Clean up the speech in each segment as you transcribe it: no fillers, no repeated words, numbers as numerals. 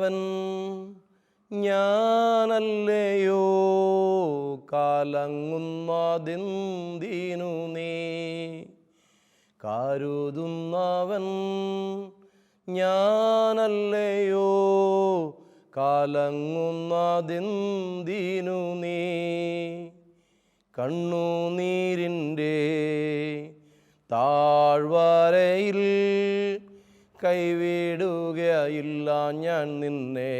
കരുതുന്നവൻ ഞാനല്ലയോ, കലങ്ങുന്നതെന്തിനു നീ. കരുതുന്നവൻ ഞാനല്ലയോ, കലങ്ങുന്നതെന്തിനു നീ. കണ്ണുനീരിൻ്റെ താഴ്വരയിൽ കൈവിടുകയില്ല ഞാൻ നിന്നെ.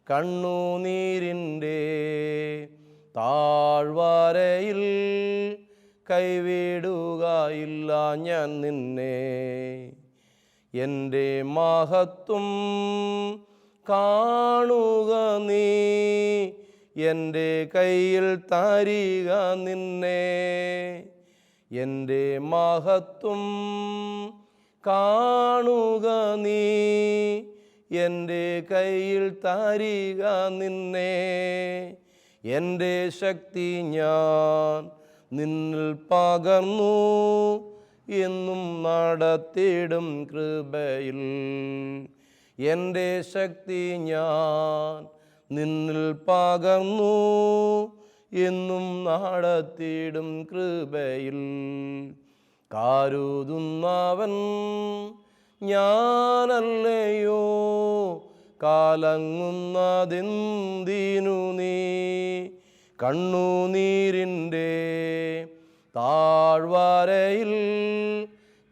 കണ്ണുനീരിൻ്റെ താഴ്വരയിൽ കൈവിടുകയില്ല ഞാൻ നിന്നെ. എൻ്റെ മഹത്വം കാണുക നീ, എൻ്റെ കയ്യിൽ തരിക നിന്നെ. എൻ്റെ മഹത്വം കാണുക നീ, എൻ്റെ കയ്യിൽ തരിക നിന്നെ. എൻ്റെ ശക്തി ഞാൻ നിന്നിൽ പകർന്നു, എന്നും നടത്തിയിടും കൃപയിൽ. എൻ്റെ ശക്തി ഞാൻ നിന്നിൽ പകർന്നു, എന്നും നടത്തിയിടും കൃപയിൽ. കരുതുന്നവൻ ഞാനല്ലയോ, കലങ്ങുന്നതെന്തിനു നീ. കണ്ണുനീരിൻ്റെ താഴ്വരയിൽ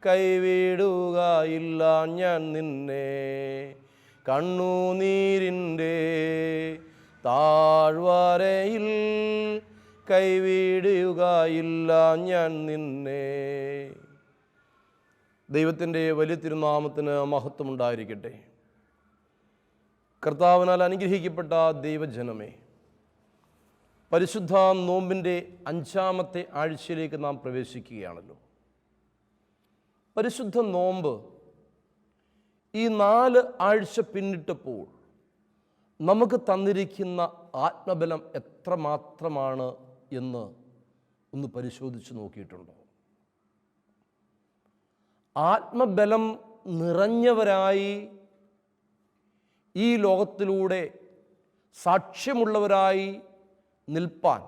കൈവിടുകയില്ല ഞാൻ നിന്നെ. കണ്ണുനീരിൻ്റെ താഴ്വരയിൽ കൈവിടുകയില്ല ഞാൻ നിന്നെ. ദൈവത്തിൻ്റെ വലിയ തിരുനാമത്തിന് മഹത്വമുണ്ടായിരിക്കട്ടെ. കർത്താവിനാൽ അനുഗ്രഹിക്കപ്പെട്ട ദൈവജനമേ, പരിശുദ്ധ നോമ്പിൻ്റെ 5-ാമത്തെ ആഴ്ചയിലേക്ക് നാം പ്രവേശിക്കുകയാണല്ലോ. പരിശുദ്ധ നോമ്പ് ഈ 4 ആഴ്ച പിന്നിട്ടപ്പോൾ നമുക്ക് തന്നിരിക്കുന്ന ആത്മബലം എത്രമാത്രമാണ് എന്ന് ഒന്ന് പരിശോധിച്ച് നോക്കിയിട്ടുണ്ടോ? ആത്മബലം നിറഞ്ഞവരായി ഈ ലോകത്തിലൂടെ സാക്ഷ്യമുള്ളവരായി നിൽപ്പാൻ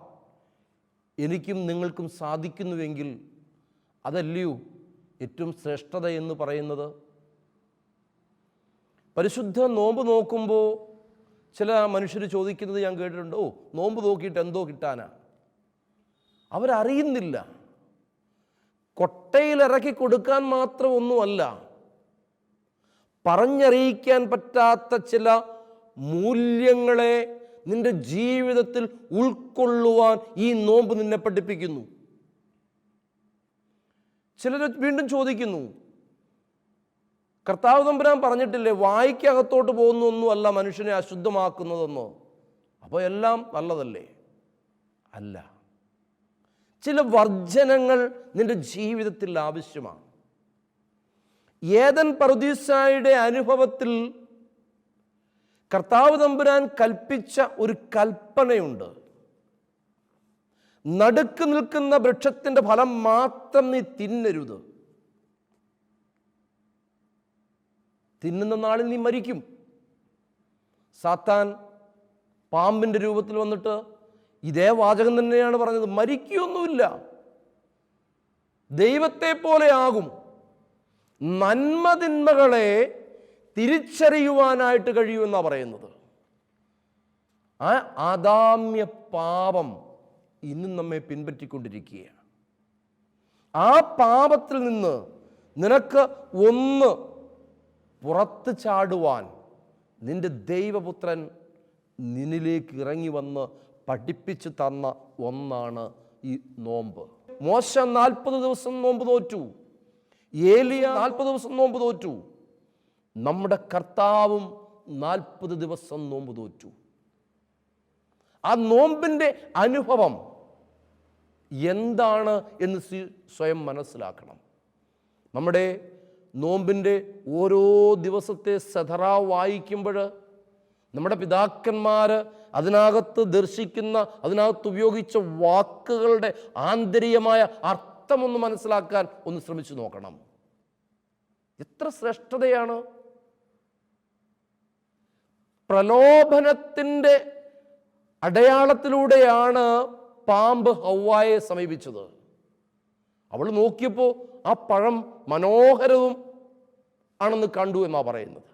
എനിക്കും നിങ്ങൾക്കും സാധിക്കുന്നുവെങ്കിൽ അതല്ലയോ ഏറ്റവും ശ്രേഷ്ഠത എന്ന് പറയുന്നത്? പരിശുദ്ധ നോമ്പ് നോക്കുമ്പോൾ ചില മനുഷ്യർ ചോദിക്കുന്നത് ഞാൻ കേട്ടിട്ടുണ്ട്, നോമ്പ് നോക്കിയിട്ട് എന്തോ കിട്ടാനാ? അവരറിയുന്നില്ല, കൊട്ടയിലിറക്കി കൊടുക്കാൻ മാത്രം ഒന്നുമല്ല, പറഞ്ഞറിയിക്കാൻ പറ്റാത്ത ചില മൂല്യങ്ങളെ നിന്റെ ജീവിതത്തിൽ ഉൾക്കൊള്ളുവാൻ ഈ നോമ്പ് നിന്നെ പഠിപ്പിക്കുന്നു. ചിലർ വീണ്ടും ചോദിക്കുന്നു, കർത്താവ് തമ്പുരാൻ പറഞ്ഞിട്ടില്ലേ വായ്ക്കകത്തോട്ട് പോകുന്നൊന്നുമല്ല മനുഷ്യനെ അശുദ്ധമാക്കുന്നതെന്നോ? അപ്പോൾ എല്ലാം നല്ലതല്ലേ? അല്ല, ചില വർജനങ്ങൾ നിന്റെ ജീവിതത്തിൽ ആവശ്യമാണ്. ഏദൻ പറുദീസായുടെ അനുഭവത്തിൽ കർത്താവ് തമ്പുരാൻ കൽപ്പിച്ച ഒരു കൽപ്പനയുണ്ട്. നടുക്ക് നിൽക്കുന്ന വൃക്ഷത്തിൻ്റെ ഫലം മാത്രം നീ തിന്നരുത്. തിന്നുന്ന നാളിൽ നീ മരിക്കും. സാത്താൻ പാമ്പിൻ്റെ രൂപത്തിൽ വന്നിട്ട് ഇതേ വാചകം തന്നെയാണ് പറഞ്ഞത്. മരിക്കുകയൊന്നുമില്ല, ദൈവത്തെ പോലെ ആകും. നന്മതിന്മകളെ തിരിച്ചറിയുവാനായിട്ട് കഴിയുമെന്നാണ് പറയുന്നത്. ആ ആദാമ്യ പാപം ഇന്നും നമ്മെ പിൻപറ്റിക്കൊണ്ടിരിക്കുകയാണ്. ആ പാപത്തിൽ നിന്ന് നിനക്ക് ഒന്ന് പുറത്ത് ചാടുവാൻ നിന്റെ ദൈവപുത്രൻ നിന്നിലേക്ക് ഇറങ്ങി വന്ന് പഠിപ്പിച്ചു തന്ന ഒന്നാണ് ഈ നോമ്പ്. മോശ 40 ദിവസം നോമ്പ് തോറ്റു, ഏലിയ 40 ദിവസം നോമ്പ് തോറ്റു, നമ്മുടെ കർത്താവും 40 ദിവസം നോമ്പ് തോറ്റു. ആ നോമ്പിൻ്റെ അനുഭവം എന്താണ് എന്ന് സ്വയം മനസ്സിലാക്കണം. നമ്മുടെ നോമ്പിൻ്റെ ഓരോ ദിവസത്തെ സദറ വായിക്കുമ്പോൾ നമ്മുടെ പിതാക്കന്മാർ അതിനകത്ത് ദർശിക്കുന്ന, അതിനകത്ത് ഉപയോഗിച്ച വാക്കുകളുടെ ആന്തരികമായ അർത്ഥമൊന്ന് മനസ്സിലാക്കാൻ ഒന്ന് ശ്രമിച്ചു നോക്കണം. എത്ര ശ്രേഷ്ഠതയാണ്! പ്രലോഭനത്തിൻ്റെ അടയാളത്തിലൂടെയാണ് പാമ്പ് ഹവ്വായെ സമീപിച്ചത്. അവൾ നോക്കിയപ്പോൾ ആ പഴം മനോഹരവും ആണെന്ന് കണ്ടു എന്നാണ് പറയുന്നത്.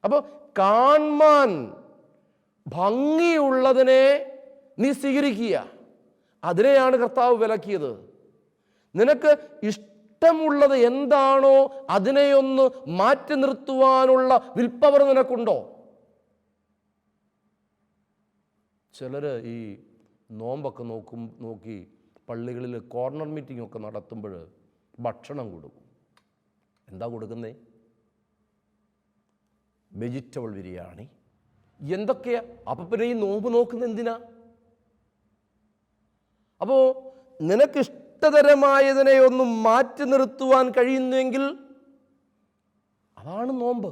അപ്പോൾ കാണാൻ ഭംഗിയുള്ളതിനെ നീ സ്വീകരിക്കുക, അതിനെയാണ് കർത്താവ് വിലക്കിയത്. നിനക്ക് ഇഷ്ടമുള്ളത് എന്താണോ അതിനെയൊന്ന് മാറ്റി നിർത്തുവാനുള്ള വിൽപ്പവർ നിനക്കുണ്ടോ? ചിലർ ഈ നോമ്പൊക്കെ നോക്കി പള്ളികളിൽ കോർണർ മീറ്റിംഗ് ഒക്കെ നടത്തുമ്പോൾ ഭക്ഷണം കൊടുക്കും. എന്താ കൊടുക്കുന്നേ? വെജിറ്റബിൾ ബിരിയാണി, എന്തൊക്കെയാ. അപ്പം പിന്നെ ഈ നോമ്പ് നോക്കുന്നത് എന്തിനാ? അപ്പോൾ നിനക്കിഷ്ടതരമായതിനെ ഒന്ന് മാറ്റി നിർത്തുവാൻ കഴിയുന്നെങ്കിൽ അതാണ് നോമ്പ്.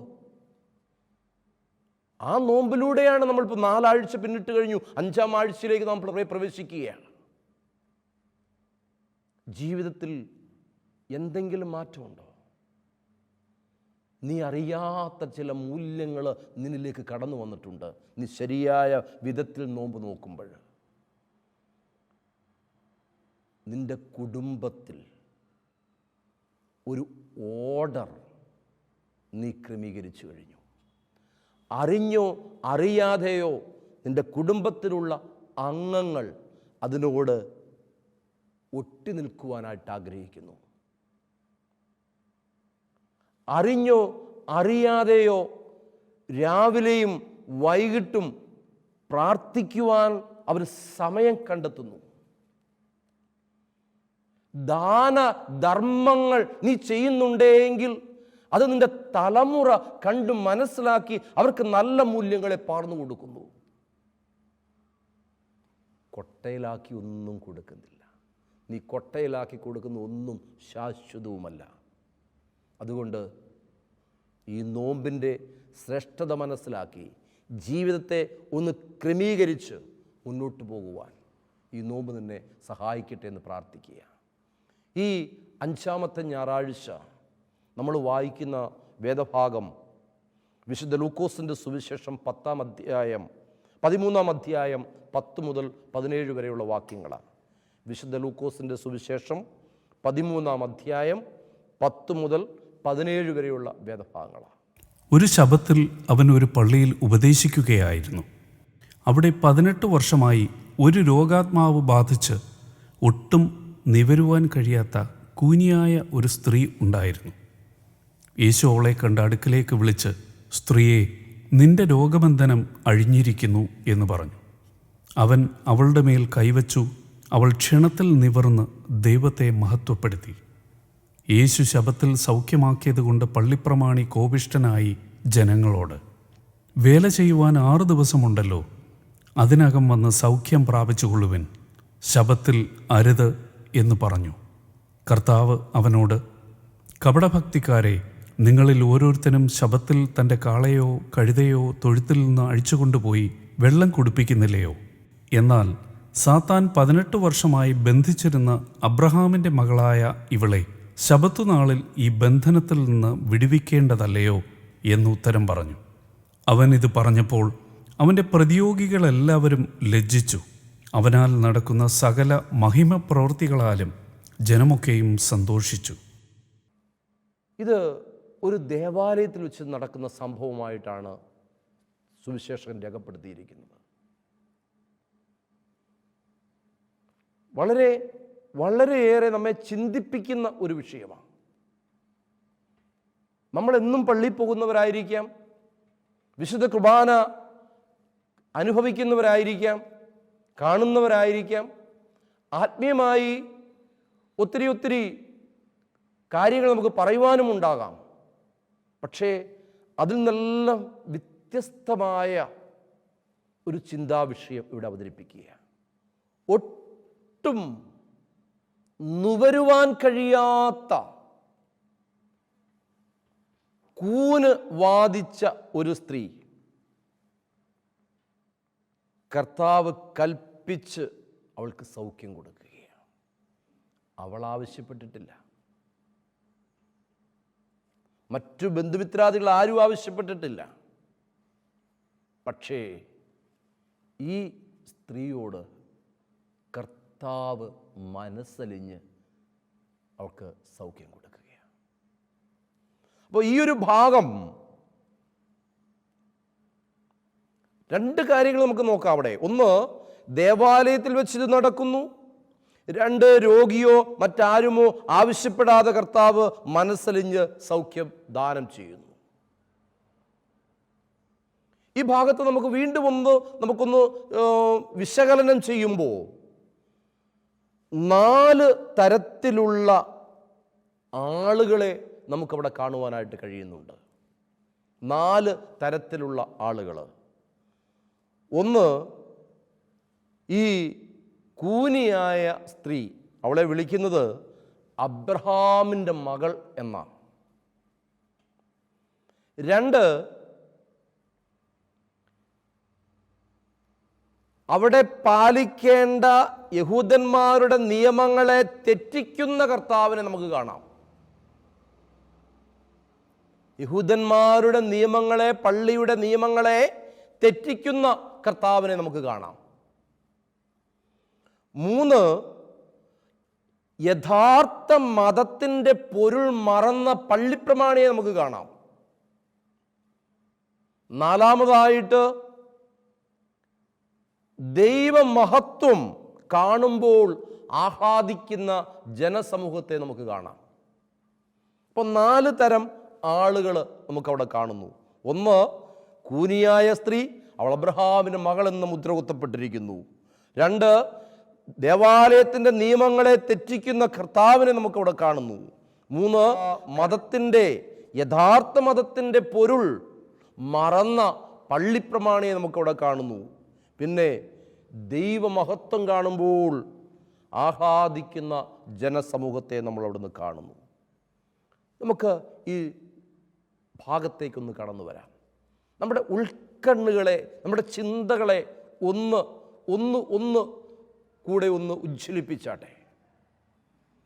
ആ നോമ്പിലൂടെയാണ് നമ്മളിപ്പോൾ 4 ആഴ്ച പിന്നിട്ട് കഴിഞ്ഞു, 5-ാം ആഴ്ചയിലേക്ക് നാം പ്രവേശിക്കുകയാണ്. ജീവിതത്തിൽ എന്തെങ്കിലും മാറ്റമുണ്ടോ? നീ അറിയാത്ത ചില മൂല്യങ്ങൾ നിന്നിലേക്ക് കടന്നു വന്നിട്ടുണ്ട്. നീ ശരിയായ വിധത്തിൽ നോമ്പ് നോക്കുമ്പോൾ നിന്റെ കുടുംബത്തിൽ ഒരു ഓർഡർ നീ ക്രമീകരിച്ചു കഴിഞ്ഞു. അറിഞ്ഞോ അറിയാതെയോ നിന്റെ കുടുംബത്തിലുള്ള അംഗങ്ങൾ അതിനോട് ഒട്ടി നിൽക്കുവാനായിട്ട് ആഗ്രഹിക്കുന്നു. അറിഞ്ഞോ അറിയാതെയോ രാവിലെയും വൈകിട്ടും പ്രാർത്ഥിക്കുവാൻ അവർ സമയം കണ്ടെത്തുന്നു. ദാനധർമ്മങ്ങൾ നീ ചെയ്യുന്നുണ്ടെങ്കിൽ അത് നിന്റെ തലമുറ കണ്ടു മനസ്സിലാക്കി അവർക്ക് നല്ല മൂല്യങ്ങളെ പാർന്നു കൊടുക്കുന്നു. കൊട്ടയിലാക്കി ഒന്നും കൊടുക്കുന്നില്ല. നീ കൊട്ടയിലാക്കി കൊടുക്കുന്ന ഒന്നും ശാശ്വതവുമല്ല. അതുകൊണ്ട് ഈ നോമ്പിൻ്റെ ശ്രേഷ്ഠത മനസ്സിലാക്കി ജീവിതത്തെ ഒന്ന് ക്രമീകരിച്ച് മുന്നോട്ട് പോകുവാൻ ഈ നോമ്പ് നിന്നെ സഹായിക്കട്ടെ എന്ന് പ്രാർത്ഥിക്കുക. ഈ 5-ാമത്തെ ഞായറാഴ്ച നമ്മൾ വായിക്കുന്ന വേദഭാഗം വിശുദ്ധ ലൂക്കോസിൻ്റെ സുവിശേഷം 10-ാം അധ്യായം 13-ാം അധ്യായം 10 മുതൽ 17 വരെയുള്ള വാക്യങ്ങളാണ്. വിശുദ്ധ ലൂക്കോസിൻ്റെ സുവിശേഷം 13-ാം അധ്യായം 10 മുതൽ 17 വരെയുള്ള വേദഭാഗങ്ങളാണ്. ഒരു ശബത്തിൽ അവൻ ഒരു പള്ളിയിൽ ഉപദേശിക്കുകയായിരുന്നു. അവിടെ 18 വർഷമായി ഒരു രോഗാത്മാവ് ബാധിച്ച് ഒട്ടും നിവരുവാൻ കഴിയാത്ത കൂനിയായ ഒരു സ്ത്രീ ഉണ്ടായിരുന്നു. യേശു അവളെ കണ്ട് അടുക്കലേക്ക് വിളിച്ച്, സ്ത്രീയെ, നിന്റെ രോഗബന്ധനം അഴിഞ്ഞിരിക്കുന്നു എന്ന് പറഞ്ഞു. അവൻ അവളുടെ മേൽ കൈവച്ചു. അവൾ ക്ഷണത്തിൽ നിവർന്ന് ദൈവത്തെ മഹത്വപ്പെടുത്തി. യേശു ശബത്തിൽ സൗഖ്യമാക്കിയതുകൊണ്ട് പള്ളിപ്രമാണി കോപിഷ്ഠനായി ജനങ്ങളോട്, വേല ചെയ്യുവാൻ 6 ദിവസമുണ്ടല്ലോ, അതിനകം വന്ന് സൗഖ്യം പ്രാപിച്ചുകൊള്ളുവിൻ, ശബത്തിൽ അരുത് എന്ന് പറഞ്ഞു. കർത്താവ് അവനോട്, കപടഭക്തിക്കാരെ, നിങ്ങളിൽ ഓരോരുത്തരും ശബത്തിൽ തൻ്റെ കാളയോ കഴുതയോ തൊഴുത്തിൽ നിന്ന് അഴിച്ചുകൊണ്ടുപോയി വെള്ളം കുടിപ്പിക്കുന്നില്ലയോ? എന്നാൽ സാത്താൻ 18 വർഷമായി ബന്ധിച്ചിരുന്ന അബ്രഹാമിൻ്റെ മകളായ ഇവളെ ശബത്തുനാളിൽ ഈ ബന്ധനത്തിൽ നിന്ന് വിടുവിക്കേണ്ടതല്ലയോ എന്നുത്തരം പറഞ്ഞു. അവൻ ഇത് പറഞ്ഞപ്പോൾ അവൻ്റെ പ്രതിയോഗികളെല്ലാവരും ലജ്ജിച്ചു. അവനാൽ നടക്കുന്ന സകല മഹിമ പ്രവൃത്തികളാലും ജനമൊക്കെയും സന്തോഷിച്ചു. ഇത് ഒരു ദേവാലയത്തിൽ വെച്ച് നടക്കുന്ന സംഭവമായിട്ടാണ് സുവിശേഷകൻ രേഖപ്പെടുത്തിയിരിക്കുന്നത്. വളരെയേറെ നമ്മെ ചിന്തിപ്പിക്കുന്ന ഒരു വിഷയമാണ്. നമ്മളെന്നും പള്ളിയിൽ പോകുന്നവരായിരിക്കാം, വിശുദ്ധ കുർബാന അനുഭവിക്കുന്നവരായിരിക്കാം, കാണുന്നവരായിരിക്കാം, ആത്മീയമായി ഒത്തിരി കാര്യങ്ങൾ നമുക്ക് പറയുവാനും ഉണ്ടാകാം. പക്ഷേ അതിൽ നിന്നെല്ലാം വ്യത്യസ്തമായ ഒരു ചിന്താവിഷയം ഇവിടെ അവതരിപ്പിക്കുകയാണ്. ഒട്ടും നുവരുവാൻ കഴിയാത്ത കൂന് വാദിച്ച ഒരു സ്ത്രീ കർത്താവ് കൽപ്പിച്ച് അവൾക്ക് സൗഖ്യം കൊടുക്കുകയാണ്. അവൾ ആവശ്യപ്പെട്ടിട്ടില്ല, മറ്റു ബന്ധുമിത്രാദികൾ ആരും ആവശ്യപ്പെട്ടിട്ടില്ല. പക്ഷേ ഈ സ്ത്രീയോട് കർത്താവ് മനസ്സലിഞ്ഞ് അവൾക്ക് സൗഖ്യം കൊടുക്കുകയാണ്. അപ്പോൾ ഈ ഒരു ഭാഗം രണ്ട് കാര്യങ്ങൾ നമുക്ക് നോക്കാം അവിടെ. ഒന്ന്, ദേവാലയത്തിൽ വെച്ച് ഇത് നടക്കുന്നു. രണ്ട്, രോഗിയോ മറ്റാരുമോ ആവശ്യപ്പെടാതെ കർത്താവ് മനസ്സലിഞ്ഞ് സൗഖ്യം ദാനം ചെയ്യുന്നു. ഈ ഭാഗത്ത് നമുക്ക് വീണ്ടും നമുക്കൊന്ന് വിശകലനം ചെയ്യുമ്പോൾ 4 തരത്തിലുള്ള ആളുകളെ നമുക്കവിടെ കാണുവാനായിട്ട് കഴിയുന്നുണ്ട്. 4 തരത്തിലുള്ള ആളുകൾ. ഒന്ന്, ഈ കൂനിയായ സ്ത്രീ, അവളെ വിളിക്കുന്നത് അബ്രഹാമിൻ്റെ മകൾ എന്നാണ്. 2, അവിടെ പാലിക്കേണ്ട യഹൂദന്മാരുടെ നിയമങ്ങളെ തെറ്റിക്കുന്ന കർത്താവിനെ നമുക്ക് കാണാം. യഹൂദന്മാരുടെ നിയമങ്ങളെ, പള്ളിയുടെ നിയമങ്ങളെ തെറ്റിക്കുന്ന കർത്താവിനെ നമുക്ക് കാണാം. 3, യഥാർത്ഥ മതത്തിൻ്റെ പൊരുൾ മറന്ന പള്ളിപ്രമാണിയെ നമുക്ക് കാണാം. 4, ദൈവമഹത്വം കാണുമ്പോൾ ആഹ്ലാദിക്കുന്ന ജനസമൂഹത്തെ നമുക്ക് കാണാം. അപ്പോൾ 4 തരം ആളുകൾ നമുക്കവിടെ കാണുന്നു. ഒന്ന്, കൂനിയായ സ്ത്രീ, അവൾ അബ്രഹാമിൻ്റെ മകൾ എന്ന് മുദ്ര കുത്തപ്പെട്ടിരിക്കുന്നു. 2, ദേവാലയത്തിൻ്റെ നിയമങ്ങളെ തെറ്റിക്കുന്ന കർത്താവിനെ നമുക്കവിടെ കാണുന്നു. 3, മതത്തിൻ്റെ, യഥാർത്ഥ മതത്തിൻ്റെ പൊരുൾ മറന്ന പള്ളിപ്രമാണിയെ നമുക്കവിടെ കാണുന്നു. പിന്നെ ദൈവമഹത്വം കാണുമ്പോൾ ആഹ്ലാദിക്കുന്ന ജനസമൂഹത്തെ നമ്മൾ അവിടുന്ന് കാണുന്നു. നമുക്ക് ഈ ഭാഗത്തേക്കൊന്ന് കടന്നു വരാം. നമ്മുടെ ഉൾക്കണ്ണുകളെ, നമ്മുടെ ചിന്തകളെ ഒന്ന് കൂടെ ഒന്ന് ഉജ്ജ്വലിപ്പിച്ചാട്ടെ.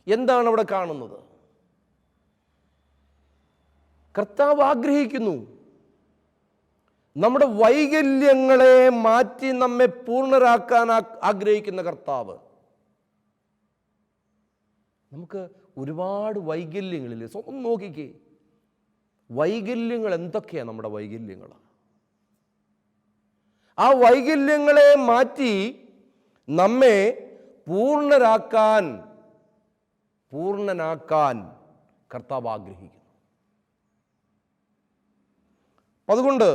എന്താണ് അവിടെ കാണുന്നത്? കർത്താവ് ആഗ്രഹിക്കുന്നു നമ്മുടെ വൈകല്യങ്ങളെ മാറ്റി നമ്മെ പൂർണ്ണരാക്കാൻ ആഗ്രഹിക്കുന്ന കർത്താവ്. നമുക്ക് ഒരുപാട് വൈകല്യങ്ങളില്ലേ? സ്വന്തം നോക്കിക്കേ, വൈകല്യങ്ങൾ എന്തൊക്കെയാണ് നമ്മുടെ വൈകല്യങ്ങൾ? ആ വൈകല്യങ്ങളെ മാറ്റി നമ്മെ പൂർണ്ണനാക്കാൻ കർത്താവ് ആഗ്രഹിക്കുന്നു. അതുകൊണ്ട്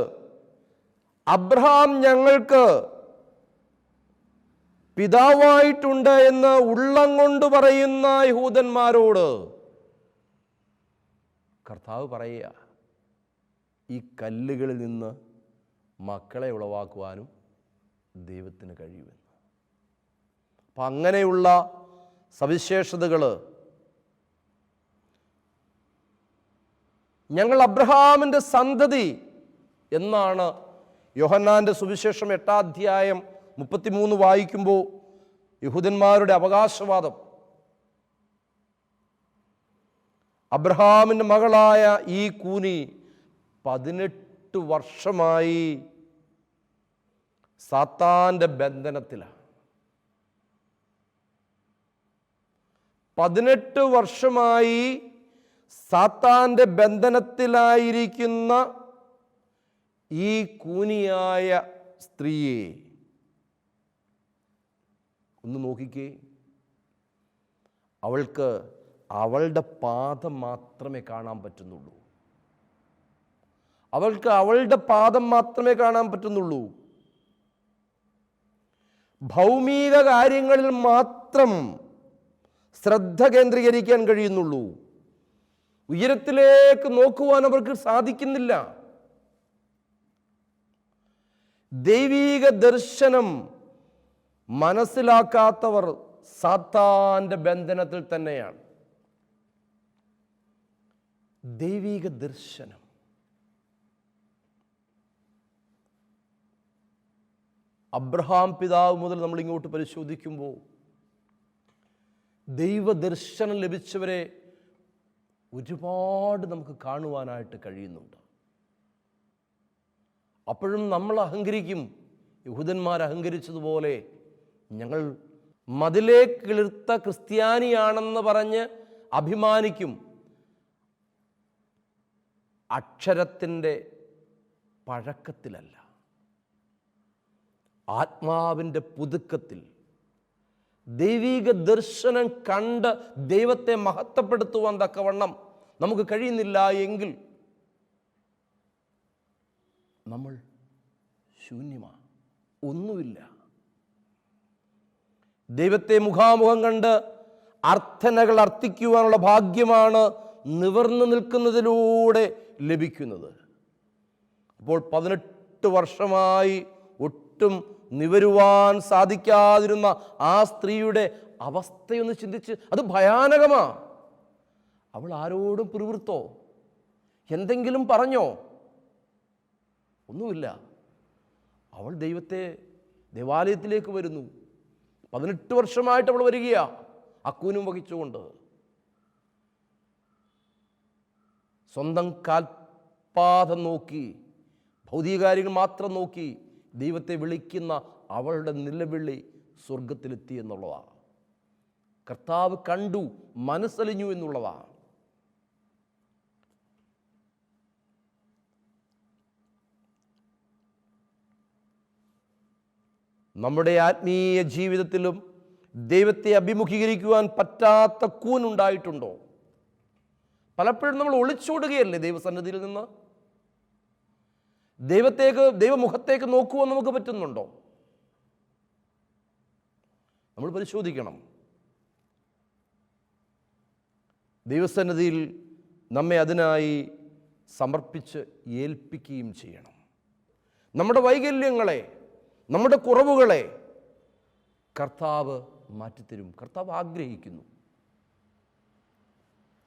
അബ്രഹാം ഞങ്ങൾക്ക് പിതാവായിട്ടുണ്ട് എന്ന് ഉള്ളം കൊണ്ട് പറയുന്ന യഹൂദന്മാരോട് കർത്താവ് പറയുക, ഈ കല്ലുകളിൽ നിന്ന് മക്കളെ ഉളവാക്കുവാനും ദൈവത്തിന് കഴിയുമെന്ന്. അപ്പം അങ്ങനെയുള്ള സവിശേഷതകൾ ഞങ്ങൾ അബ്രഹാമിൻ്റെ സന്തതി എന്നാണ് യോഹന്നാൻ്റെ സുവിശേഷം 8-ാം അധ്യായം 33 വായിക്കുമ്പോൾ യഹൂദന്മാരുടെ അവകാശവാദം. അബ്രഹാമിൻ്റെ മകളായ ഈ കൂനി 18 വർഷമായി സാത്താൻ്റെ ബന്ധനത്തിലാണ്. 18 വർഷമായി സാത്താൻ്റെ ബന്ധനത്തിലായിരിക്കുന്ന ഈ കൂനിയായ സ്ത്രീയെ ഒന്ന് നോക്കിക്കേ. അവൾക്ക് അവളുടെ പാദം മാത്രമേ കാണാൻ പറ്റുന്നുള്ളൂ. അവൾക്ക് അവളുടെ പാദം മാത്രമേ കാണാൻ പറ്റുന്നുള്ളൂ. ഭൗമിക കാര്യങ്ങളിൽ മാത്രം ശ്രദ്ധ കേന്ദ്രീകരിക്കാൻ കഴിയുന്നുള്ളൂ. ഉയരത്തിലേക്ക് നോക്കുവാൻ അവർക്ക് സാധിക്കുന്നില്ല. ദൈവീക ദർശനം മനസ്സിലാക്കാത്തവർ സാത്താൻ്റെ ബന്ധനത്തിൽ തന്നെയാണ്. ദൈവീക ദർശനം, അബ്രഹാം പിതാവ് മുതൽ നമ്മൾ ഇങ്ങോട്ട് പരിശോധിക്കുമ്പോൾ ദൈവദർശനം ലഭിച്ചവരെ ഒരുപാട് നമുക്ക് കാണുവാനായിട്ട് കഴിയുന്നുണ്ട്. അപ്പോഴും നമ്മൾ അഹങ്കരിക്കും. യഹൂദന്മാർ അഹങ്കരിച്ചതുപോലെ ഞങ്ങൾ മതിലേ കിളിർത്ത ക്രിസ്ത്യാനിയാണെന്ന് പറഞ്ഞ് അഭിമാനിക്കും. അക്ഷരത്തിൻ്റെ പഴക്കത്തിലല്ല, ആത്മാവിൻ്റെ പുതുക്കത്തിൽ ദൈവിക ദർശനം കണ്ട് ദൈവത്തെ മഹത്വപ്പെടുത്തുവാൻ തക്കവണ്ണം നമുക്ക് കഴിയുന്നില്ല എങ്കിൽ നമ്മൾ ശൂന്യമാണ്, ഒന്നുമില്ല. ദൈവത്തെ മുഖാമുഖം കണ്ട് അർത്ഥനകൾ അർത്ഥിക്കുവാനുള്ള ഭാഗ്യമാണ് നിവർന്നു നിൽക്കുന്നതിലൂടെ ലഭിക്കുന്നത്. അപ്പോൾ 18 വർഷമായി ഒട്ടും നിവരുവാൻ സാധിക്കാതിരുന്ന ആ സ്ത്രീയുടെ അവസ്ഥയൊന്ന് ചിന്തിച്ച്, അത് ഭയാനകമാ. അവൾ ആരോടും പിറുപിറുത്തോ? എന്തെങ്കിലും പറഞ്ഞോ? ഒന്നുമില്ല. അവൾ ദേവാലയത്തിലേക്ക് വരുന്നു. 18 വർഷമായിട്ട് അവൾ വരികയാ, അക്കൂനും വഹിച്ചുകൊണ്ട്. സ്വന്തം കാൽപാദം നോക്കി, ഭൗതിക കാര്യങ്ങൾ മാത്രം നോക്കി ദൈവത്തെ വിളിക്കുന്ന അവളുടെ നിലവിളി സ്വർഗത്തിലെത്തി എന്നുള്ളതാണ്. കർത്താവ് കണ്ടു, മനസ്സലിഞ്ഞു എന്നുള്ളതാണ്. നമ്മുടെ ആത്മീയ ജീവിതത്തിലും ദൈവത്തെ അഭിമുഖീകരിക്കുവാൻ പറ്റാത്ത കൂനുണ്ടായിട്ടുണ്ടോ? പലപ്പോഴും നമ്മൾ ഒളിച്ചോടുകയല്ലേ ദൈവസന്നിധിയിൽ നിന്ന്? ദൈവമുഖത്തേക്ക് നോക്കുവാൻ നമുക്ക് പറ്റുന്നുണ്ടോ? നമ്മൾ പരിശോധിക്കണം. ദൈവസന്നിധിയിൽ നമ്മെ അതിനായി സമർപ്പിച്ച് ഏൽപ്പിക്കുകയും ചെയ്യണം. നമ്മുടെ വൈകല്യങ്ങളെ, നമ്മുടെ കുറവുകളെ കർത്താവ് മാറ്റിത്തരും. കർത്താവ് ആഗ്രഹിക്കുന്നു.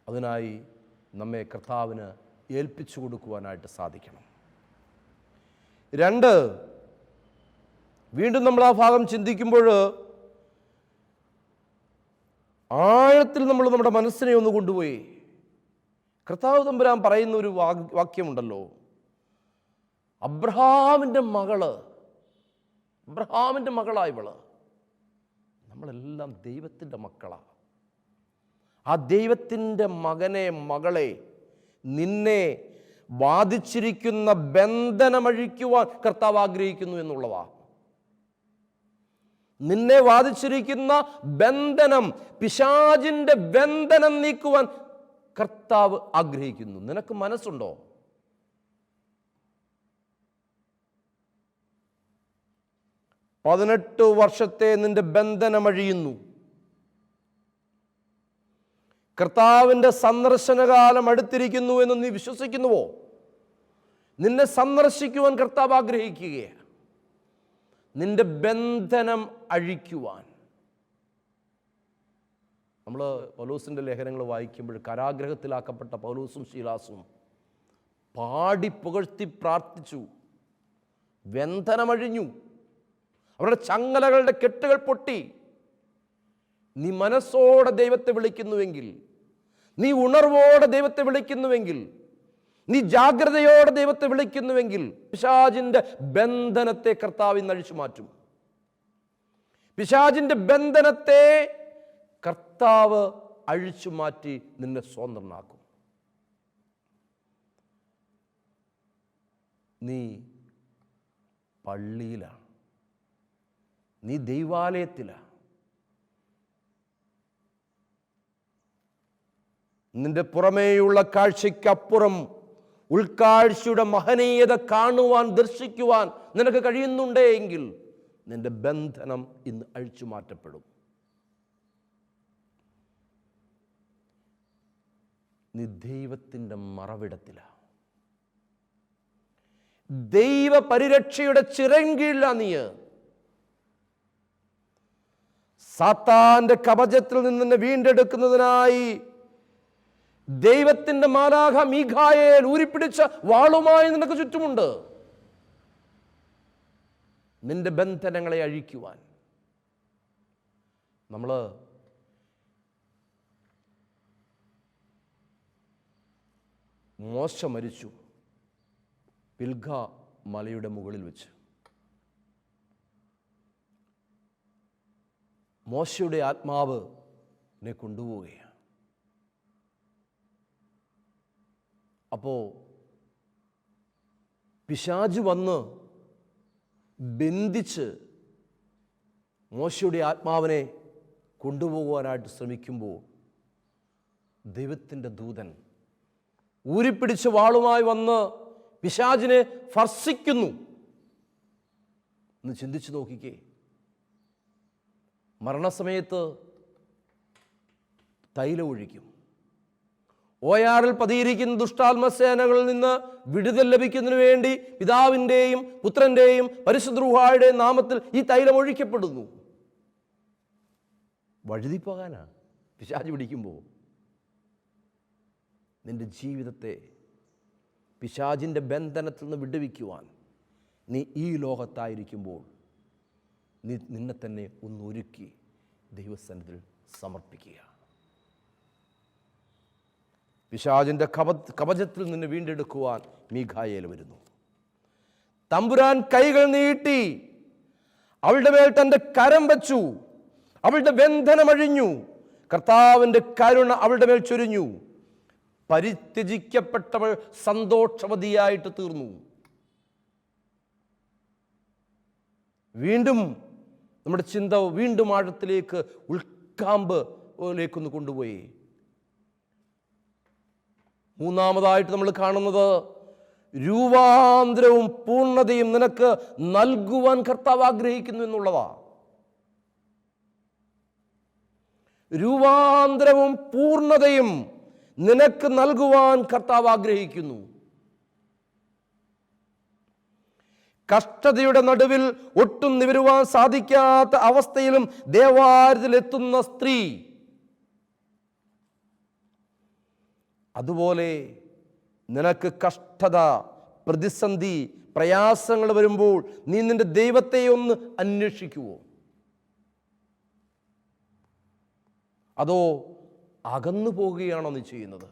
അതിനായി നമ്മെ കർത്താവിന് ഏൽപ്പിച്ചു കൊടുക്കുവാനായിട്ട് സാധിക്കണം. 2, വീണ്ടും നമ്മൾ ആ ഭാഗം ചിന്തിക്കുമ്പോൾ ആഴത്തിൽ നമ്മൾ നമ്മുടെ മനസ്സിനെ ഒന്ന് കൊണ്ടുപോയി. കർത്താവ് തമ്പുരാൻ പറയുന്ന ഒരു വാക്യമുണ്ടല്ലോ, അബ്രഹാമിൻ്റെ മകളായിവള്. നമ്മളെല്ലാം ദൈവത്തിൻ്റെ മക്കളാണ്. ആ ദൈവത്തിൻ്റെ മകളെ നിന്നെ ബാധിച്ചിരിക്കുന്ന ബന്ധനമഴിക്കുവാൻ കർത്താവ് ആഗ്രഹിക്കുന്നു എന്നുള്ളതാണ്. നിന്നെ ബാധിച്ചിരിക്കുന്ന ബന്ധനം, പിശാചിൻ്റെ ബന്ധനം നീക്കുവാൻ കർത്താവ് ആഗ്രഹിക്കുന്നു. നിനക്ക് മനസ്സുണ്ടോ? പതിനെട്ട് വർഷത്തെ നിന്റെ ബന്ധനമഴിയുന്നു. കർത്താവിൻ്റെ സന്ദർശനകാലം അടുത്തിരിക്കുന്നു എന്ന് നീ വിശ്വസിക്കുന്നുവോ? നിന്നെ സന്ദർശിക്കുവാൻ കർത്താവ് ആഗ്രഹിക്കുകയാണ്, നിന്റെ ബന്ധനം അഴിക്കുവാൻ. നമ്മൾ പൗലോസിൻ്റെ ലേഖനങ്ങൾ വായിക്കുമ്പോൾ കാരാഗ്രഹത്തിലാക്കപ്പെട്ട പൗലോസും ശീലാസും പാടി പുകഴ്ത്തി പ്രാർത്ഥിച്ചു. ബന്ധനമഴിഞ്ഞു, അവരുടെ ചങ്ങലകളുടെ കെട്ടുകൾ പൊട്ടി. നീ മനസ്സോടെ ദൈവത്തെ വിളിക്കുന്നുവെങ്കിൽ, നീ ഉണർവോടെ ദൈവത്തെ വിളിക്കുന്നുവെങ്കിൽ, നീ ജാഗ്രതയോടെ ദൈവത്തെ വിളിക്കുന്നുവെങ്കിൽ പിശാചിൻ്റെ ബന്ധനത്തെ കർത്താവ് ഇന്ന് അഴിച്ചു മാറ്റും. പിശാചിൻ്റെ ബന്ധനത്തെ കർത്താവ് അഴിച്ചു മാറ്റി നിന്നെ സ്വതന്ത്രനാക്കും. നീ പള്ളിയിലാണ്, നീ ദൈവാലയത്തിലാണ്. നിന്റെ പുറമേയുള്ള കാഴ്ചയ്ക്കപ്പുറം ഉൾക്കാഴ്ചയുടെ മഹനീയത കാണുവാൻ, ദർശിക്കുവാൻ നിനക്ക് കഴിയുന്നുണ്ടേ എങ്കിൽ നിന്റെ ബന്ധനം ഇന്ന് അഴിച്ചു മാറ്റപ്പെടും. നീ ദൈവത്തിൻ്റെ മറവിടത്തിലാണ്, ദൈവ പരിരക്ഷയുടെ ചിറങ്കീഴിലാണ്. നീ സാത്താന്റെ കവചത്തിൽ നിന്ന് നിന്നെ വീണ്ടെടുക്കുന്നതിനായി ദൈവത്തിൻ്റെ മാലാഖ മീഖായേൽ ഊരിപ്പിടിച്ച വാളുമായി നിനക്ക് ചുറ്റുമുണ്ട്, നിന്റെ ബന്ധനങ്ങളെ അഴിക്കുവാൻ. നമ്മൾ മോശ മരിച്ചു, പിൽഗ മലയുടെ മുകളിൽ വെച്ച് മോശയുടെ ആത്മാവ് എന്നെ കൊണ്ടുപോവുകയാണ്. അപ്പോൾ പിശാച് വന്ന് ബന്ധിച്ച് മോശയുടെ ആത്മാവിനെ കൊണ്ടുപോകുവാനായിട്ട് ശ്രമിക്കുമ്പോൾ ദൈവത്തിൻ്റെ ദൂതൻ ഊരിപ്പിടിച്ച് വാളുമായി വന്ന് പിശാചിനെ ഭർഷിക്കുന്നു. ഒന്ന് ചിന്തിച്ചു നോക്കിക്കേ. മരണസമയത്ത് തൈലം ഒഴിക്കും. ഓയാറിൽ പതിയിരിക്കുന്ന ദുഷ്ടാത്മസേനകളിൽ നിന്ന് വിടുതൽ ലഭിക്കുന്നതിന് വേണ്ടി പിതാവിൻ്റെയും പുത്രൻ്റെയും പരിശുദ്ധ റൂഹായുടെയും നാമത്തിൽ ഈ തൈലം ഒഴിക്കപ്പെടുന്നു. വഴുതിപ്പോകാനാണ് പിശാച് പിടിക്കുമ്പോൾ. നിന്റെ ജീവിതത്തെ പിശാചിൻ്റെ ബന്ധനത്തിൽ നിന്ന് വിടുവിക്കുവാൻ നീ ഈ ലോകത്തായിരിക്കുമ്പോൾ നീ നിന്നെ തന്നെ ഒന്നൊരുക്കി ദൈവസന്നിധിയിൽ സമർപ്പിക്കുക. പിശാചിൻ്റെ കവചത്തിൽ നിന്ന് വീണ്ടെടുക്കുവാൻ മീഖായേൽ വരുന്നു. തമ്പുരാൻ കൈകൾ നീട്ടി അവളുടെ മേൽ തൻ്റെ കരം വച്ചു. അവളുടെ ബന്ധനമഴിഞ്ഞു. കർത്താവിൻ്റെ കരുണ അവളുടെ മേൽ ചൊരിഞ്ഞു. പരിത്യജിക്കപ്പെട്ടവൾ സന്തോഷവതിയായിട്ട് തീർന്നു. വീണ്ടും നമ്മുടെ ചിന്ത വീണ്ടും ആഴത്തിലേക്ക് ഉൾക്കാമ്പിലേക്കൊന്ന് കൊണ്ടുപോയി. മൂന്നാമതായിട്ട് നമ്മൾ കാണുന്നത് രൂപാന്തരവും പൂർണ്ണതയും നിനക്ക് നൽകുവാൻ കർത്താവ് ആഗ്രഹിക്കുന്നു എന്നുള്ളതാ. രൂപാന്തരവും പൂർണ്ണതയും നിനക്ക് നൽകുവാൻ കർത്താവ് ആഗ്രഹിക്കുന്നു. കഷ്ടതയുടെ നടുവിൽ ഒട്ടും നിവരുവാൻ സാധിക്കാത്ത അവസ്ഥയിലും ദേവാലയത്തിലെത്തുന്ന സ്ത്രീ, അതുപോലെ നിനക്ക് കഷ്ടത, പ്രതിസന്ധി, പ്രയാസങ്ങൾ വരുമ്പോൾ നീ നിന്റെ ദൈവത്തെ ഒന്ന് അന്വേഷിക്കുവോ? അതോ അകന്നു പോവുകയാണോ നീ ചെയ്യുന്നത്?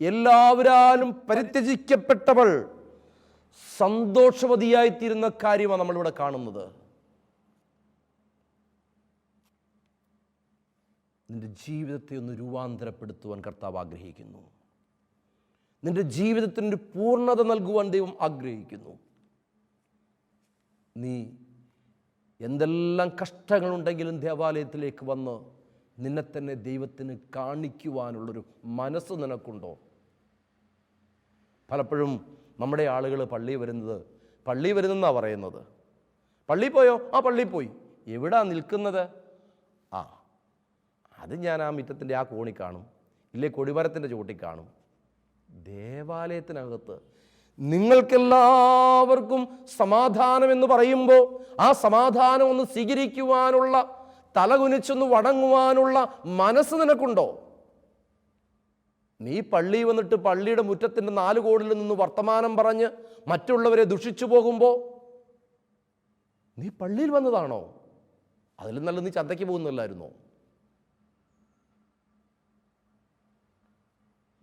എല്ലാവരാലും പരിത്യജിക്കപ്പെട്ടവൾ സന്തോഷവതിയായിത്തീരുന്ന കാര്യമാണ് നമ്മളിവിടെ കാണുന്നത്. നിന്റെ ജീവിതത്തെ ഒന്ന് രൂപാന്തരപ്പെടുത്തുവാൻ കർത്താവ് ആഗ്രഹിക്കുന്നു. നിന്റെ ജീവിതത്തിൻ്റെ പൂർണ്ണത നൽകുവാൻ ദൈവം ആഗ്രഹിക്കുന്നു. നീ എന്തെല്ലാം കഷ്ടങ്ങളുണ്ടെങ്കിലും ദേവാലയത്തിലേക്ക് വന്ന് നിന്നെ തന്നെ ദൈവത്തിന് കാണിക്കുവാനുള്ളൊരു മനസ്സ് നിനക്കുണ്ടോ? പലപ്പോഴും നമ്മുടെ ആളുകൾ പള്ളിയിൽ വരുന്നെന്നാണ് പറയുന്നത്. പള്ളിയിൽ പോയോ? ആ പള്ളിയിൽ പോയി. എവിടാ നിൽക്കുന്നത്? അത് ഞാൻ ആ മുറ്റത്തിൻ്റെ ആ കോണി കാണും, ഇല്ലേ കൊടിമരത്തിൻ്റെ ചുവട്ടിൽ കാണും. ദേവാലയത്തിനകത്ത് നിങ്ങൾക്കെല്ലാവർക്കും സമാധാനം എന്ന് പറയുമ്പോൾ ആ സമാധാനം ഒന്ന് സ്വീകരിക്കുവാനുള്ള, തലകുനിച്ചൊന്ന് വണങ്ങുവാനുള്ള മനസ്സ് നിനക്കുണ്ടോ? നീ പള്ളിയിൽ വന്നിട്ട് പള്ളിയുടെ മുറ്റത്തിൻ്റെ 4 കോണിൽ നിന്ന് വർത്തമാനം പറഞ്ഞ് മറ്റുള്ളവരെ ദുഷിച്ചു പോകുമ്പോൾ നീ പള്ളിയിൽ വന്നതാണോ? അതിലും നല്ല നീ ചന്തയ്ക്ക് പോകുന്നില്ലായിരുന്നോ?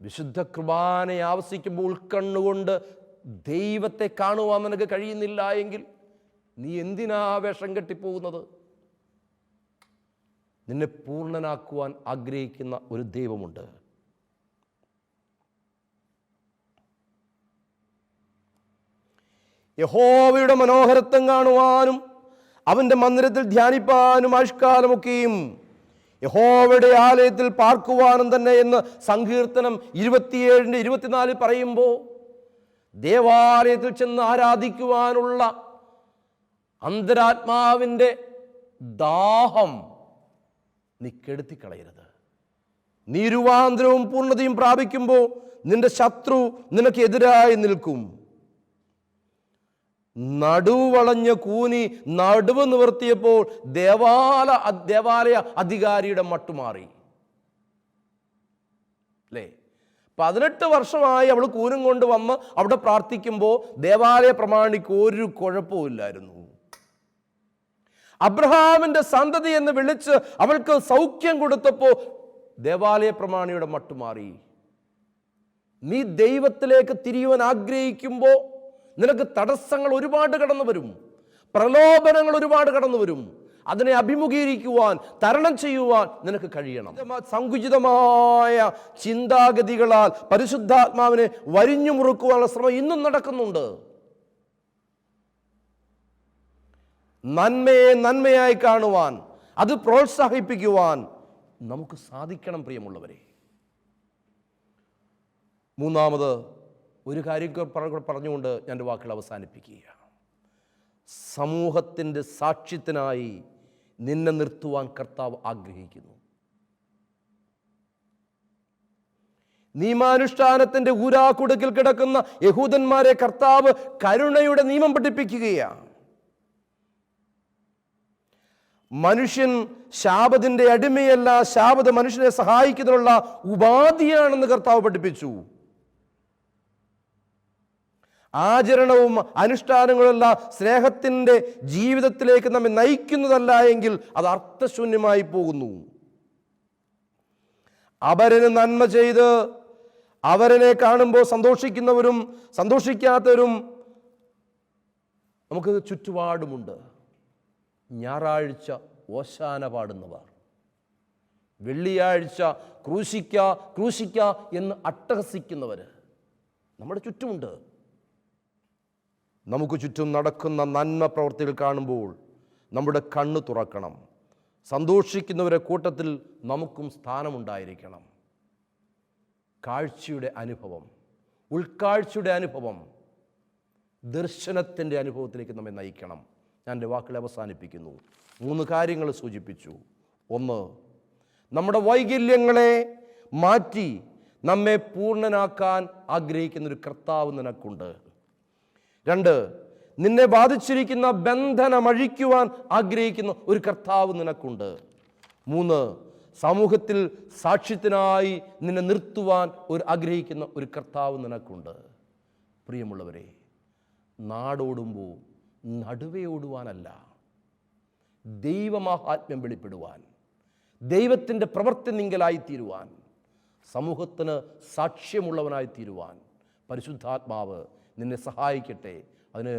വിശുദ്ധ കുർബാനയെ ആവശ്യിക്കുമ്പോൾ ഉൾക്കണ്ണുകൊണ്ട് ദൈവത്തെ കാണുവാൻ നിനക്ക് കഴിയുന്നില്ല എങ്കിൽ നീ എന്തിനാ വേഷം കെട്ടിപ്പോകുന്നത്? നിന്നെ പൂർണ്ണനാക്കുവാൻ ആഗ്രഹിക്കുന്ന ഒരു ദൈവമുണ്ട്. യഹോവയുടെ മനോഹരത്വം കാണുവാനും അവൻ്റെ മന്ദിരത്തിൽ ധ്യാനിപ്പാനും ആയുഷ്കാലമൊക്കെയും യഹോവയുടെ ആലയത്തിൽ പാർക്കുവാനും തന്നെ എന്ന് സങ്കീർത്തനം 27:24 പറയുമ്പോൾ ദേവാലയത്തിൽ ചെന്ന് ആരാധിക്കുവാനുള്ള അന്തരാത്മാവിൻ്റെ ദാഹം നീ കെടുത്തിക്കളയരുത്. നീ രൂപാന്തരവും പൂർണ്ണതയും പ്രാപിക്കുമ്പോൾ നിന്റെ ശത്രു നിനക്ക് എതിരായി നിൽക്കും. നടുവ് വളഞ്ഞ കൂനി നടുവ് നിവർത്തിയപ്പോൾ ദേവാലയ അധികാരിയുടെ മട്ടുമാറി. അല്ലേ? 18 വർഷമായി അവൾ കൂനും കൊണ്ട് വന്ന് അവിടെ പ്രാർത്ഥിക്കുമ്പോൾ ദേവാലയ പ്രമാണിക്ക് ഒരു കുഴപ്പമില്ലായിരുന്നു. അബ്രഹാമിന്റെ സന്തതി എന്ന് വിളിച്ച് അവൾക്ക് സൗഖ്യം കൊടുത്തപ്പോൾ ദേവാലയ പ്രമാണിയുടെ മട്ടുമാറി. നീ ദൈവത്തിലേക്ക് തിരിയുവാൻ ആഗ്രഹിക്കുമ്പോൾ നിനക്ക് തടസ്സങ്ങൾ ഒരുപാട് കടന്നു വരും, പ്രലോഭനങ്ങൾ ഒരുപാട് കടന്നു വരും. അതിനെ അഭിമുഖീകരിക്കുവാൻ, തരണം ചെയ്യുവാൻ നിനക്ക് കഴിയണം. സങ്കുചിതമായ ചിന്താഗതികളാൽ പരിശുദ്ധാത്മാവിനെ വരിഞ്ഞു മുറുക്കുവാനുള്ള ശ്രമം ഇന്നും നടക്കുന്നുണ്ട്. നന്മയെ നന്മയായി കാണുവാൻ, അത് പ്രോത്സാഹിപ്പിക്കുവാൻ നമുക്ക് സാധിക്കണം പ്രിയമുള്ളവരെ. മൂന്നാമത് ഒരു കാര്യം പറഞ്ഞുകൊണ്ട് ഞാൻ എൻ്റെ വാക്കുകൾ അവസാനിപ്പിക്കുകയാണ്. സമൂഹത്തിൻ്റെ സാക്ഷ്യത്തിനായി നിന്നെ നിർത്തുവാൻ കർത്താവ് ആഗ്രഹിക്കുന്നു. നിയമാനുഷ്ഠാനത്തിൻ്റെ ഊരാക്കുടുക്കിൽ കിടക്കുന്ന യഹൂദന്മാരെ കർത്താവ് കരുണയുടെ നിയമം പഠിപ്പിക്കുകയാണ്. മനുഷ്യൻ ശാബത്തിന്റെ അടിമയല്ല, ശാബത്ത് മനുഷ്യനെ സഹായിക്കുന്നതിനുള്ള ഉപാധിയാണെന്ന് കർത്താവ് പഠിപ്പിച്ചു. ആചരണവും അനുഷ്ഠാനങ്ങളുമല്ല സ്നേഹത്തിൻ്റെ ജീവിതത്തിലേക്ക് നമ്മെ നയിക്കുന്നതല്ല എങ്കിൽ അത് അർത്ഥശൂന്യമായി പോകുന്നു. അവരന് നന്മ ചെയ്ത് അവരനെ കാണുമ്പോൾ സന്തോഷിക്കുന്നവരും സന്തോഷിക്കാത്തവരും നമുക്ക് ചുറ്റുപാടുമുണ്ട്. ഞായറാഴ്ച ഓശാന പാടുന്നവർ, വെള്ളിയാഴ്ച ക്രൂശിക്ക ക്രൂശിക്ക എന്ന് അട്ടഹസിക്കുന്നവർ നമ്മുടെ ചുറ്റുമുണ്ട്. നമുക്ക് ചുറ്റും നടക്കുന്ന നന്മ പ്രവർത്തികൾ കാണുമ്പോൾ നമ്മുടെ കണ്ണ് തുറക്കണം. സന്തോഷിക്കുന്നവരെ കൂട്ടത്തിൽ നമുക്കും സ്ഥാനമുണ്ടായിരിക്കണം. കാഴ്ചയുടെ അനുഭവം, ഉൾക്കാഴ്ചയുടെ അനുഭവം ദർശനത്തിൻ്റെ അനുഭവത്തിലേക്ക് നമ്മെ നയിക്കണം. ഞാൻ എൻ്റെ വാക്കുകളെ അവസാനിപ്പിക്കുന്നു. 3 കാര്യങ്ങൾ സൂചിപ്പിച്ചു. 1, നമ്മുടെ വൈകല്യങ്ങളെ മാറ്റി നമ്മെ പൂർണ്ണനാക്കാൻ ആഗ്രഹിക്കുന്നൊരു കർത്താവ് നിനക്കുണ്ട്. 2, നിന്നെ ബാധിച്ചിരിക്കുന്ന ബന്ധനം അഴിക്കുവാൻ ആഗ്രഹിക്കുന്ന ഒരു കർത്താവ് നിനക്കുണ്ട്. 3, സമൂഹത്തിൽ സാക്ഷ്യത്തിനായി നിന്നെ നിർത്തുവാൻ ആഗ്രഹിക്കുന്ന ഒരു കർത്താവ് നിനക്കുണ്ട്. പ്രിയമുള്ളവരെ, നാടോടുമ്പോൾ നടുവേ ഓടുവാനല്ല, ദൈവമാഹാത്മ്യം വെളിപ്പെടുവാൻ, ദൈവത്തിൻ്റെ പ്രവൃത്തി നിങ്കലായിത്തീരുവാൻ, സമൂഹത്തിന് സാക്ഷ്യമുള്ളവനായി തീരുവാൻ പരിശുദ്ധാത്മാവ് നിന്നെ സഹായിക്കട്ടെ. അതിന്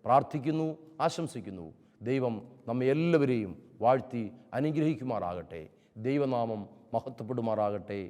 പ്രാർത്ഥിക്കുന്നു, ആശംസിക്കുന്നു. ദൈവം നമ്മെ എല്ലാവരെയും വാഴ്ത്തി അനുഗ്രഹിക്കുമാറാകട്ടെ. ദൈവനാമം മഹത്വപ്പെടുമാറാകട്ടെ.